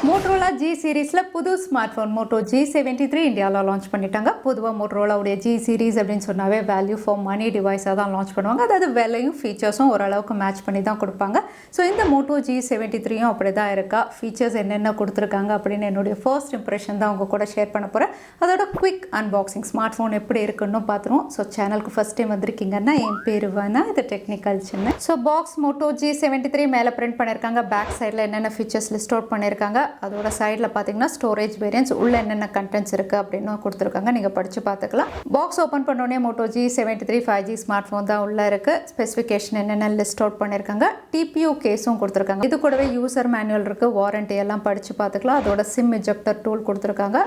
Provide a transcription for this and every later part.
Motorola G சீரிஸ்ல புது smartphone Moto G73 இந்தியால launch பண்ணிட்டாங்க. பொதுவா Motorola உடைய G சீரிஸ் அப்படினு சொன்னாவே வேல்யூ ஃபார் மணி டிவைஸா தான் லான்ச் பண்ணுவாங்க. அதாவது விலையும் ஃபீச்சர்ஸும் ஓரளவுக்கு மேட்ச் பண்ணி தான் கொடுப்பாங்க. ஸோ இந்த Moto G73யும் அப்படி தான் இருக்கா. ஃபீச்சர்ஸ் என்னென்ன கொடுத்துருக்காங்க அப்படின்னு என்னுடைய ஃபர்ஸ்ட் இம்ப்ரெஷன் தான் உங்க கூட ஷேர் பண்ண போகிறேன். அதோட குவிக் அன்பாக்சிங் ஸ்மார்ட்ஃபோன் எப்படி இருக்குன்னு பார்த்துருவோம். ஸோ சேனலுக்கு ஃபர்ஸ்ட் டைம் வந்திருக்கீங்கன்னா என் பேர் வானா, இது technical Chennai. So box Moto G73 மேலே பிரிண்ட் பண்ணியிருக்காங்க. பேக் சைடில் என்னென்ன ஃபீச்சர்ஸ் லிஸ்ட் அவுட் பண்ணியிருக்காங்க. அதோட சைடில் பார்த்தீங்கன்னா ஸ்டோரேஜ் வேரியன்ஸ் உள்ள என்னென்ன கண்டென்ட்ஸ் இருக்குது அப்படின்னு கொடுத்துருக்காங்க. நீங்கள் படித்து பார்த்துக்கலாம். பாக்ஸ் ஓப்பன் பண்ணோடனே Moto G73 5G smart phone தான் உள்ளே இருக்குது. ஸ்பெசிஃபிகேஷன் என்னென்ன லிஸ்ட் அவுட் பண்ணியிருக்காங்க. டிபியூ கேஸும் கொடுத்துருக்காங்க. இது கூடவே யூசர் மேனுவல் இருக்குது. வாரண்ட்டி எல்லாம் படித்து பார்த்துக்கலாம். அதோட சிம் இஜெக்டர் டூல் கொடுத்துருக்காங்க.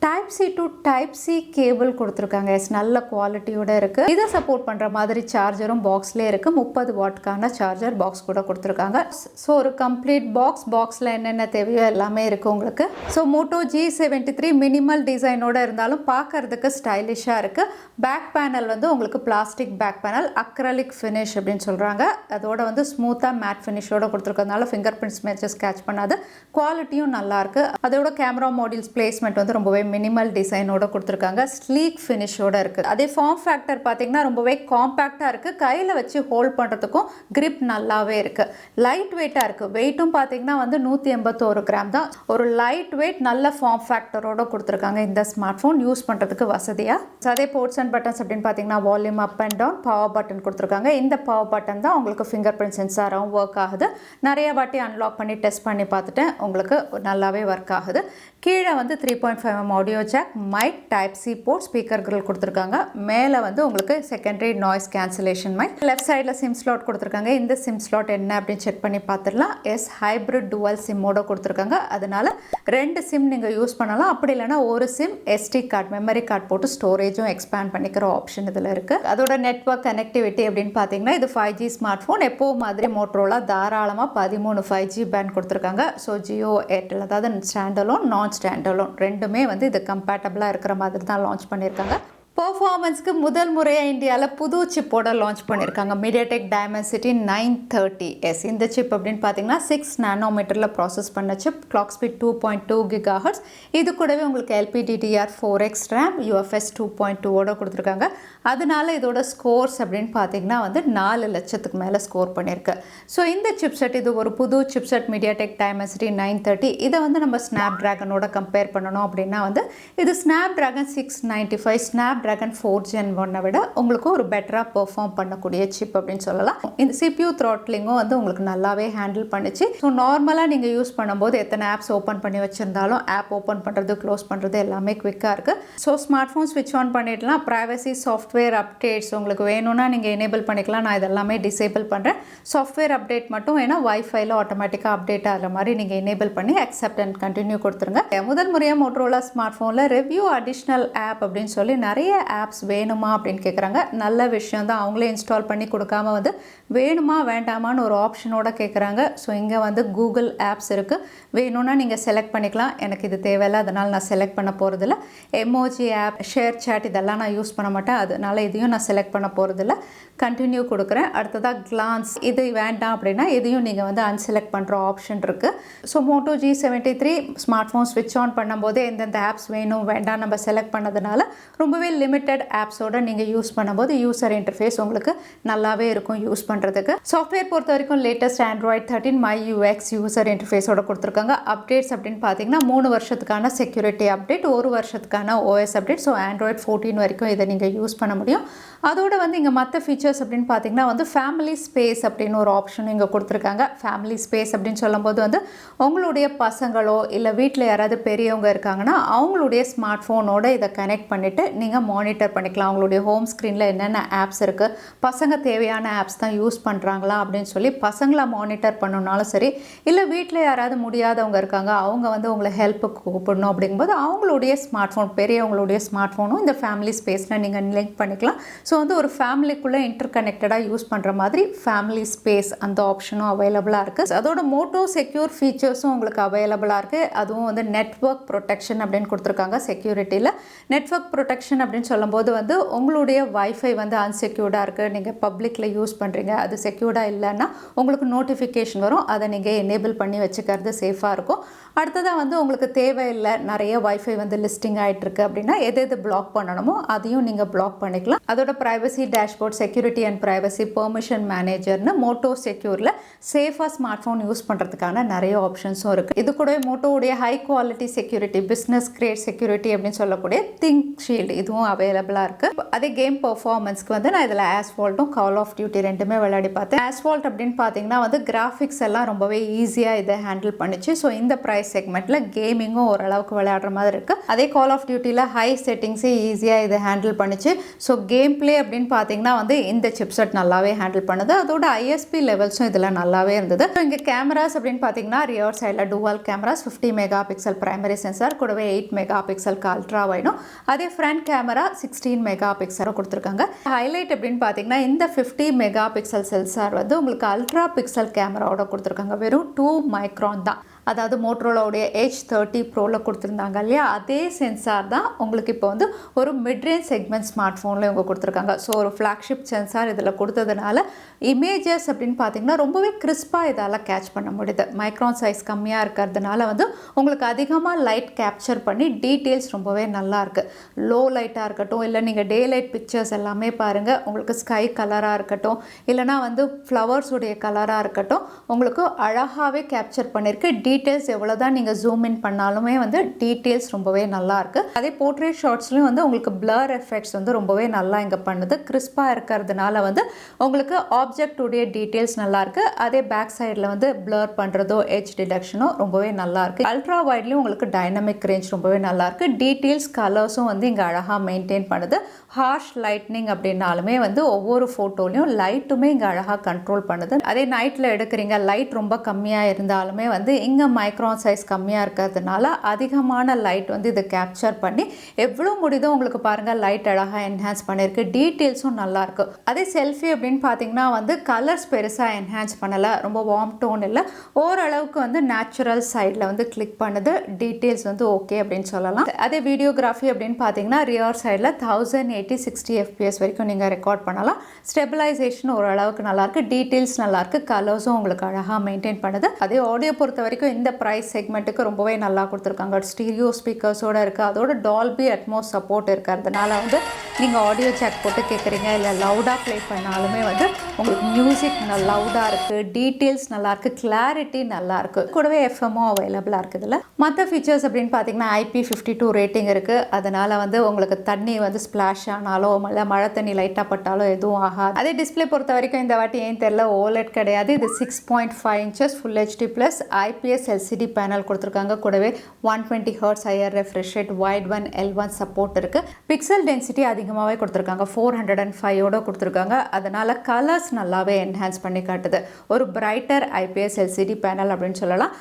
Type C to type C cable கொடுத்துருக்காங்க. நல்ல குவாலிட்டியோட இருக்கு. இதை சப்போர்ட் பண்ற மாதிரி சார்ஜரும் பாக்ஸ்லேயே இருக்கு. 30 வாட்கான சார்ஜர் பாக்ஸ் கூட கொடுத்துருக்காங்க. ஸோ ஒரு கம்ப்ளீட் பாக்ஸ்ல என்னென்ன தேவையோ எல்லாமே இருக்கு உங்களுக்கு. ஸோ Moto G73 மினிமல் டிசைனோட இருந்தாலும் பார்க்கறதுக்கு ஸ்டைலிஷா இருக்கு. பேக் பேனல் வந்து உங்களுக்கு plastic back panel, acrylic finish அப்படின்னு சொல்றாங்க. அதோட வந்து ஸ்மூத்தா மேட் ஃபினிஷோட கொடுத்துருக்கறதுனால ஃபிங்கர் பிரிண்ட்ஸ் மேட்சஸ் ஸ்கேட்ச் பண்ணாது. குவாலிட்டியும் நல்லா இருக்கு. அதோட கேமரா மாடியூல்ஸ் பிளேஸ்மெண்ட் வந்து ரொம்பவே மினிமல் டிசைனோட கொடுத்துருக்காங்க. ஸ்லீக் ஃபினிஷோட இருக்கு. அதே ஃபார்ம் ஃபேக்டர் பார்த்தீங்கன்னா ரொம்பவே காம்பாக்டா இருக்கு. கையில் வச்சு ஹோல்ட் பண்ணுறதுக்கும் கிரிப் நல்லாவே இருக்கு. லைட் வெயிட்டாக இருக்கு. வெயிட்டும் பார்த்தீங்கன்னா வந்து 181 கிராம் தான். ஒரு லைட் வெயிட் நல்ல ஃபார்ம் ஃபேக்டரோட கொடுத்துருக்காங்க. இந்த ஸ்மார்ட் ஃபோன் யூஸ் பண்ணுறதுக்கு வசதியாக. அதே போர்ட்ஸ் அண்ட் பட்டன்ஸ் அப்படின்னு பார்த்தீங்கன்னா volume up and down, power button கொடுத்துருக்காங்க. இந்த பவர் பட்டன் தான் உங்களுக்கு ஃபிங்கர் பிரிண்ட் சென்சாராகவும் ஒர்க் ஆகுது. நிறைய வாட்டி அன்லாக் பண்ணி டெஸ்ட் பண்ணி பார்த்துட்டேன். உங்களுக்கு நல்லாவே ஒர்க் ஆகுது. கீழே வந்து 3.5mm audio jack, mic, type C port, speaker grille கொடுத்துருக்காங்க. மேலே வந்து உங்களுக்கு secondary noise cancellation mic. Left சைடில் சிம் ஸ்லாட் கொடுத்துருக்காங்க. இந்த சிம் ஸ்லாட் என்ன அப்படின்னு செக் பண்ணி பார்த்துடலாம். ஹைப்ரிட் டுவல் சிம்மோட கொடுத்துருக்காங்க. அதனால 2 சிம் நீங்கள் யூஸ் பண்ணலாம். அப்படி இல்லைனா ஒரு sim SD card, memory card போட்டு ஸ்டோரேஜும் எக்ஸ்பேண்ட் பண்ணிக்கிற ஆப்ஷன் இதில் இருக்குது. அதோட நெட்வொர்க் கனெக்டிவிட்டி அப்படின்னு பார்த்தீங்கன்னா இது 5G ஸ்மார்ட் ஃபோன். எப்போ மாதிரி Motorola தாராளமாக 13 5G பேண்ட் கொடுத்துருக்காங்க. ஸோ ஜியோ, ஏர்டெல், அதாவது ஸ்டாண்டலோன், நான் ஸ்டாண்டலோன் ரெண்டுமே வந்து இது கம்பேட்டபிளாக இருக்கிற மாதிரி தான் லான்ச் பண்ணியிருக்காங்க. பெர்ஃபார்மன்ஸ்க்கு முதல் முறையாக இந்தியாவில் புது சிப்போட லான்ச் பண்ணியிருக்காங்க. MediaTek Dimensity 930S. இந்த சிப் அப்படின்னு பார்த்தீங்கன்னா 6 நானோமீட்டரில் ப்ராசஸ் பண்ண சிப். Clock speed 2.2 GHz. இது கூடவே உங்களுக்கு LPDDR4X RAM, UFS 2.2ஓட கொடுத்துருக்காங்க. அதனால இதோட ஸ்கோர்ஸ் அப்படின்னு பார்த்தீங்கன்னா வந்து 4 லட்சத்துக்கு மேலே ஸ்கோர் பண்ணியிருக்கு. ஸோ இந்த சிப்செட் இது ஒரு புது சிப்செட் மீடியாடெக் டைமென்சிட்டி 930. இதை வந்து நம்ம ஸ்னாப் ட்ராகனோட கம்பேர் பண்ணணும் அப்படின்னா வந்து இது snap dragon 695 snap dragon 4 Gen 1 விட உங்களுக்கு ஒரு பெட்டராக பெர்ஃபார்ம் பண்ணக்கூடிய சிப் அப்படின்னு சொல்லலாம். இந்த CPU த்ராட்லிங்கும் வந்து உங்களுக்கு நல்லாவே ஹேண்டில் பண்ணிச்சு. ஸோ நார்மலாக நீங்கள் யூஸ் பண்ணும்போது எத்தனை ஆப்ஸ் ஓப்பன் பண்ணி வச்சுருந்தாலும் ஆப் ஓப்பன் பண்ணுறது, க்ளோஸ் பண்ணுறது எல்லாமே குவிக்காக இருக்குது. ஸோ ஸ்மார்ட் ஃபோன் ஸ்விட்ச் ஆன் பண்ணிடலாம். ப்ரைவசி சாஃப்ட்வேர் அப்டேட்ஸ் உங்களுக்கு வேணும்னா நீங்கள் எனேபிள் பண்ணிக்கலாம். நான் இதெல்லாமே டிசேபிள் பண்ணுறேன். சாஃப்ட்வேர் அப்டேட் மட்டும் ஏன்னா வைஃபைல ஆட்டோமேட்டிக்காக அப்டேட் ஆகிற மாதிரி நீங்கள் எனேபிள் பண்ணி அக்செப்ட் அண்ட் கண்டினியூ கொடுத்துருங்க. முதல் முறையாக Motorola ஸ்மார்ட் ஃபோனில் ரிவ்யூ அடிஷ்னல் ஆப் அப்படின்னு சொல்லி நிறைய ஆப்ஸ் வேணுமா அப்படின்னு கேட்குறாங்க. நல்ல விஷயம் தான். அவங்களே இன்ஸ்டால் பண்ணி கொடுக்காம வந்து வேணுமா வேண்டாமான்னு ஒரு ஆப்ஷனோட கேட்குறாங்க. ஸோ இங்கே வந்து கூகுள் ஆப்ஸ் இருக்குது. வேணும்னா நீங்கள் செலக்ட் பண்ணிக்கலாம். எனக்கு இது தேவையில்லை, அதனால் நான் செலக்ட் பண்ண போகிறதில்ல. எமோஜி ஆப், ஷேர் சேட் இதெல்லாம் நான் யூஸ் பண்ண மாட்டேன். அதனால் இதையும் நான் செலக்ட் பண்ண போகிறதில்ல. கண்டினியூ கொடுக்குறேன். அடுத்ததாக கிளான்ஸ், இது வேண்டாம் அப்படின்னா இதையும் நீங்கள் வந்து அன்செலக்ட் பண்ணுற ஆப்ஷன் இருக்குது. So Moto G73 smart phone ஸ்விட்ச் ஆன் பண்ணும்போது எந்தெந்த ஆப்ஸ் வேணும் வேண்டாம் நம்ம செலக்ட் பண்ணதுனால ரொம்பவே லிமிட்டட் ஆப்ஸோட நீங்கள் யூஸ் பண்ணும்போது யூசர் இன்டர்ஃபேஸ் உங்களுக்கு நல்லாவே இருக்கும் யூஸ் பண்ணுறதுக்கு. சாஃப்ட்வேர் பொறுத்த வரைக்கும் லேட்டஸ்ட் Android 13 MyUX யூசர் இன்டர்ஃபேஸோட கொடுத்துருக்காங்க. அப்டேட்ஸ் அப்படின்னு பார்த்தீங்கன்னா 3 வருஷத்துக்கான செக்யூரிட்டி அப்டேட், 1 வருஷத்துக்கான OS அப்டேட். ஸோ Android 14 வரைக்கும் இதை நீங்கள் யூஸ் பண்ண முடியும். அதோட வந்து இங்கே மற்ற ஃபீச்சர்ஸ் அப்படின்னு பார்த்தீங்கன்னா வந்து ஃபேமிலி ஸ்பேஸ் அப்படின்னு ஒரு ஆப்ஷன் இங்கே கொடுத்துருக்காங்க. ஃபேமிலி ஸ்பேஸ் அப்படின்னு சொல்லும்போது வந்து உங்களுடைய பசங்களோ இல்லை வீட்டில் யாராவது பெரியவங்க இருக்காங்கன்னா அவங்களுடைய ஸ்மார்ட் ஃபோனோட இதை கனெக்ட் பண்ணிவிட்டு நீங்கள் மானிட்டர் பண்ணிக்கலாம். அவங்களுடைய ஹோம் ஸ்க்ரீனில் என்னென்ன ஆப்ஸ் இருக்குது, பசங்க தேவையான ஆப்ஸ் தான் யூஸ் பண்ணுறாங்களா அப்படின்னு சொல்லி பசங்களை மானிட்டர் பண்ணணுன்னாலும் சரி, இல்லை வீட்டில் யாராவது முடியாதவங்க இருக்காங்க அவங்க வந்து உங்களை ஹெல்ப்புக்கு கூப்பிடணும் அப்படிங்கும்போது அவங்களுடைய ஸ்மார்ட் ஃபோன், பெரியவங்களுடைய ஸ்மார்ட் ஃபோனும் இந்த ஃபேமிலி ஸ்பேஸில் நீங்கள் லிங்க் பண்ணிக்கலாம். ஸோ வந்து ஒரு ஃபேமிலிக்குள்ளே இன்டர் கனெக்டடாக யூஸ் பண்ணுற மாதிரி ஃபேமிலி ஸ்பேஸ் அந்த ஆப்ஷனும் அவைலபிளாக இருக்குது. அதோட மோட்டோ செக்யூர் ஃபீச்சர்ஸும் உங்களுக்கு அவைலபிளாக இருக்குது. அதுவும் வந்து நெட்வொர்க் ப்ரொடெக்ஷன் அப்படின்னு கொடுத்துருக்காங்க. செக்யூரிட்டியில் நெட்வொர்க் ப்ரொடெக்ஷன் அப்படின்னு அப்படின்னு சொல்லும்போது வந்து உங்களுடைய வைஃபை வந்து அன்செக்யூர்டாக இருக்குது, நீங்கள் பப்ளிக்கில் யூஸ் பண்ணுறீங்க, அது செக்யூர்டாக இல்லைன்னா உங்களுக்கு நோட்டிஃபிகேஷன் வரும். அதை நீங்கள் எனேபிள் பண்ணி வச்சுக்கிறது சேஃபாக இருக்கும். அடுத்ததாக வந்து உங்களுக்கு தேவையில்லை நிறைய வைஃபை வந்து லிஸ்டிங் ஆகிட்டுருக்கு அப்படின்னா எது பிளாக் பண்ணணுமோ அதையும் நீங்கள் பிளாக் பண்ணிக்கலாம். அதோட privacy dashboard, security and privacy, permission மேனேஜர்னு மோட்டோ செக்யூரில் சேஃபாக ஸ்மார்ட் ஃபோன் யூஸ் பண்ணுறதுக்கான நிறைய ஆப்ஷன்ஸும் இருக்குது. இது கூட மோட்டோவுடைய high quality security, business grade security அப்படின்னு சொல்லக்கூடிய திங்க் ஷீல்டு இதுவும் அவைலபிளாக இருக்குது. அதே கேம் பெர்ஃபார்மன்ஸ்க்கு வந்து நான் இதில் ஆஸ்வால்ட்டும் கால் ஆஃப் டியூட்டி ரெண்டுமே விளையாடி பார்த்தேன். ஆஸ்வால்ட் அப்படின்னு பார்த்தீங்கன்னா வந்து கிராஃபிக்ஸ் எல்லாம் ரொம்பவே ஈஸியாக இதை ஹேண்டில் பண்ணிச்சு. ஸோ இந்த ப்ரைஸ் செக்மெண்ட்டில் கேமிங்கும் ஓரளவுக்கு விளையாடுற மாதிரி இருக்குது. அதே கால் ஆஃப் டியூட்டியில் ஹை செட்டிங்ஸே ஈஸியாக இதை ஹேண்டில் பண்ணிச்சு. ஸோ கேம் பிளே அப்படின்னு பார்த்தீங்கன்னா வந்து இந்த சிப்செட் நல்லாவே ஹேண்டில் பண்ணுது. அதோட ஐஎஸ்பி லெவல்ஸும் இதில் நல்லாவே இருந்தது. ஸோ இங்கே கேமராஸ் அப்படின்னு பார்த்தீங்கன்னா ரியர் சைடில் dual cameras, 50 mega pixel primary sensor கூடவே 8 மெகா பிக்சலுக்கு அல்ட்ரா வைடும். அதே ஃப்ரண்ட் கேமரா 16 மெகா பிக்சலும் கொடுத்துருக்காங்க. ஹைலைட் அப்படின்னு பார்த்தீங்கன்னா இந்த 50 மெகா பிக்சல் சென்சார் வந்து உங்களுக்கு அல்ட்ரா பிக்சல் கேமராவோட கொடுத்துருக்காங்க. வெறும் 2 மைக்ரான் தான். அதாவது மோட்டோரோலாவுடைய H30 ப்ரோவில் கொடுத்துருந்தாங்க இல்லையா, அதே சென்சார் தான் உங்களுக்கு இப்போ வந்து ஒரு மிட்ரேஞ்ச் செக்மெண்ட் ஸ்மார்ட் ஃபோனில் இவங்க கொடுத்துருக்காங்க. ஸோ ஒரு ஃப்ளாக்ஷிப் சென்சார் இதில் கொடுத்ததுனால இமேஜஸ் அப்படின்னு பார்த்தீங்கன்னா ரொம்பவே கிறிஸ்பாக இதால் கேட்ச் பண்ண முடியுது. மைக்ரான் சைஸ் கம்மியாக இருக்கிறதுனால வந்து உங்களுக்கு அதிகமாக லைட் கேப்சர் பண்ணி டீட்டெயில்ஸ் ரொம்பவே நல்லாயிருக்கு. லோ லைட்டாக இருக்கட்டும், இல்லை நீங்கள் டே லைட் பிக்சர்ஸ் எல்லாமே பாருங்கள், உங்களுக்கு ஸ்கை கலராக இருக்கட்டும், இல்லைனா வந்து ஃப்ளவர்ஸுடைய கலராக இருக்கட்டும், உங்களுக்கு அழகாகவே கேப்சர் பண்ணியிருக்கு. டீட்டெயில்ஸ் எவ்வளோ தான் நீங்கள் ஜூம் இன் பண்ணாலுமே வந்து டீட்டெயில்ஸ் ரொம்பவே நல்லாயிருக்கு. அதே போர்ட்ரேட் ஷாட்ஸ்லையும் வந்து உங்களுக்கு பிளர் எஃபெக்ட்ஸ் வந்து ரொம்பவே நல்லா இங்கே பண்ணுது. கிறிஸ்பாக இருக்கிறதுனால வந்து உங்களுக்கு ஆப்ஜெக்டுடைய டீட்டெயில்ஸ் நல்லாயிருக்கு. அதே பேக் சைடில் வந்து பிளர் பண்ணுறதோ எட்ஜ் டிடக்ஷனோ ரொம்பவே நல்லாயிருக்கு. அல்ட்ரா வைட்லேயும் உங்களுக்கு டைனமிக் ரேஞ்ச் ரொம்பவே நல்லாயிருக்கு. டீட்டெயில்ஸ் கலர்ஸும் வந்து இங்கே அழகாக மெயின்டைன் பண்ணுது. ஹார்ஷ் லைட்னிங் அப்படின்னாலுமே வந்து ஒவ்வொரு ஃபோட்டோலையும் லைட்டுமே இங்கே அழகாக கண்ட்ரோல் பண்ணுது. அதே நைட்டில் எடுக்கிறீங்க, லைட் ரொம்ப கம்மியாக இருந்தாலுமே வந்து இங்கே மைக்ரான் சைஸ் கம்மியாக இருக்கிறதுனால அதிகமான லைட் வந்து இதை கேப்சர் பண்ணி எவ்வளோ முடியுதோ உங்களுக்கு பாருங்கள் லைட் அழகாக என்ஹான்ஸ் பண்ணியிருக்கு. டீட்டெயில்ஸும் நல்லாயிருக்கு. அதே செல்ஃபி அப்படின்னு பார்த்தீங்கன்னா வந்து கலர்ஸ் பெருசாக என்ஹான்ஸ் பண்ணலை, ரொம்ப வார்ம் டோன் இல்லை, ஓரளவுக்கு வந்து நேச்சுரல் சைடில் வந்து கிளிக் பண்ணுது. டீட்டெயில்ஸ் வந்து ஓகே அப்படின்னு சொல்லலாம். அதே வீடியோகிராஃபி அப்படின்னு பார்த்தீங்கன்னா ரியர் சைடில் 1080-60 FPS வரைக்கும் நீங்கள் ரெக்கார்ட் பண்ணலாம். ஸ்டெபிலைசேஷன் ஓரளவுக்கு நல்லாயிருக்கு. டீட்டெயில்ஸ் நல்லாயிருக்கு. கலர்ஸும் உங்களுக்கு அழகாக மெயின்டைன் பண்ணுது. அதே ஆடியோ பொறுத்த வரைக்கும் இந்த ப்ரைஸ் செக்மெண்ட்டுக்கு ரொம்பவே நல்லா கொடுத்துருக்காங்க. ஸ்டீரியோ ஸ்பீக்கர்ஸோடு இருக்குது. அதோட டால்பி அட்மோஸ் சப்போர்ட் இருக்கிறதுனால வந்து நீங்கள் ஆடியோ ஜாக் போட்டு கேட்குறீங்க, இல்லை லவுடாக ப்ளே பண்ணாலுமே வந்து உங்களுக்கு மியூசிக் லவுடாக இருக்குது. டீட்டெயில்ஸ் நல்லாயிருக்கு. கிளாரிட்டி நல்லாயிருக்கு. கூடவே எஃப்எம்ஓ அவைலபிளாக இருக்குது. இதில் மற்ற ஃபீச்சர்ஸ் அப்படின்னு பார்த்தீங்கன்னா IP52 ரேட்டிங் இருக்குது. அதனால் வந்து உங்களுக்கு தண்ணி வந்து ஸ்ப்ளாஷ் ஆனாலோ இல்லை மழை தண்ணி லைட்டாக பட்டாலோ எதுவும் ஆகாது. அதே டிஸ்பிளே பொறுத்த வரைக்கும் இந்த வாட்டி ஏன் தெரியல OLED கிடையாது. இது 6.5 inches Full HD Plus IPS LCD panel கொடுத்துருக்காங்க. கூடவே 120 Hz higher refresh rate, white one L1 support இருக்குது. பிக்சல் டென்சிட்டி அதிகமாகவே கொடுத்துருக்காங்க. 405ஓட கொடுத்துருக்காங்க. அதனால் கலர்ஸ் நல்லாவே என்ஹான்ஸ் பண்ணி காட்டுது. ஒரு பிரைட்டர் IPS LCD பேனல் அப்படின்னு சொல்லலாம்.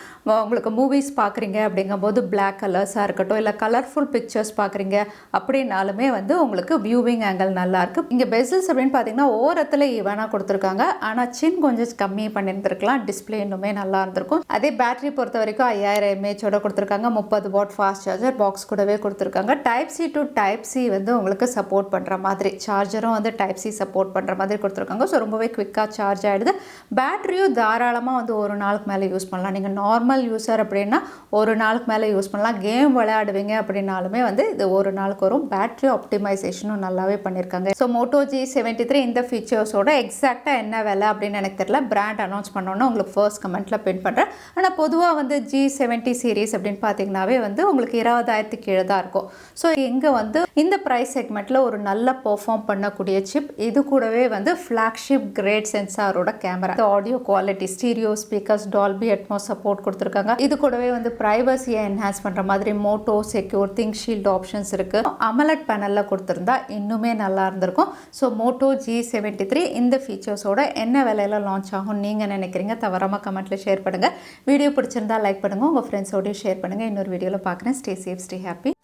உங்களுக்கு மூவிஸ் பார்க்குறீங்க அப்படிங்கும்போது பிளாக் கலர்ஸாக இருக்கட்டும், இல்லை கலர்ஃபுல் பிக்சர்ஸ் பார்க்குறீங்க அப்படின்னாலுமே வந்து உங்களுக்கு வியூவிங் ஆங்கிள் நல்லாயிருக்கு. இங்கே பெசல்ஸ் அப்படின்னு பார்த்தீங்கன்னா ஓரத்தில் ஈவனாக கொடுத்துருக்காங்க. ஆனால் சின் கொஞ்சம் கம்மி பண்ணியிருந்துருக்கலாம். டிஸ்பிளே இன்னுமே நல்லா இருந்திருக்கும். அதே பேட்டரி பொறுத்த வரைக்கும் 5000 mAh கொடுத்துருக்காங்க. 30 வாட் ஃபாஸ்ட் சார்ஜர் பாக்ஸ் கூடவே கொடுத்துருக்காங்க. Type C to type C வந்து உங்களுக்கு சப்போர்ட் பண்ணுற மாதிரி, சார்ஜரும் வந்து டைப் சி சப்போர்ட் பண்ணுற மாதிரி கொடுத்துருக்காங்க. ஸோ ரொம்பவே குவிக்காக சார்ஜ் ஆகிடுது. பேட்டரியும் தாராளமாக வந்து ஒரு நாளுக்கு மேலே யூஸ் பண்ணலாம். நீங்கள் நார்மல் யூஸர் அப்படின்னா ஒரு நாளுக்கு மேலே யூஸ் பண்ணலாம். கேம் விளையாடுவீங்க அப்படின்னாலுமே வந்து இது ஒரு நாளுக்கு வரும். பேட்டரி ஆப்டிமைசேஷனும் நல்லாவே பண்ணியிருக்காங்க. ஸோ Moto G73 இந்த ஃபீச்சர்ஸோட எக்ஸாக்டாக என்ன விலை அப்படின்னு எனக்கு தெரியல. பிராண்ட் அனௌன்ஸ் பண்ணோன்னா உங்களுக்கு ஃபர்ஸ்ட் கமெண்ட்டில் பின் பண்ணுறேன். ஆனால் பொதுவாக வந்து G70 சீரீஸ் அப்படின்னு பார்த்தீங்கன்னாவே வந்து உங்களுக்கு 20,000 கீழே தான் இருக்கும். ஸோ இங்கே வந்து இந்த ப்ரைஸ் செக்மெண்ட்டில் ஒரு நல்ல பெர்ஃபார்ம் பண்ணக்கூடிய சிப். இது கூடவே வந்து ஃப்ளாக்ஷிப் கிரேட் சென்சாரோட camera, audio quality, stereo speakers, Dolby Atmos support கொடுத்துருக்காங்க. இது கூடவே வந்து ப்ரைவசியை என்ஹான்ஸ் பண்ணுற மாதிரி Moto Secure ThinkShield options இருக்குது. AMOLED பேனலில் கொடுத்துருந்தா இன்னுமே நல்லா இருந்திருக்கும். ஸோ Moto G73 இந்த ஃபீச்சர்ஸோட என்ன விலையில் லான்ச் ஆகும் நீங்கள் நினைக்கிறீங்க? தவறாமல் கமெண்ட்டில் ஷேர் பண்ணுங்கள். வீடியோ பிடிச்சிருந்தா லைக் பண்ணுங்கள். உங்கள் ஃப்ரெண்ட்ஸோடய ஷேர் பண்ணுங்கள். இன்னொரு வீடியோவில் பார்க்குறேன். Stay safe, stay happy.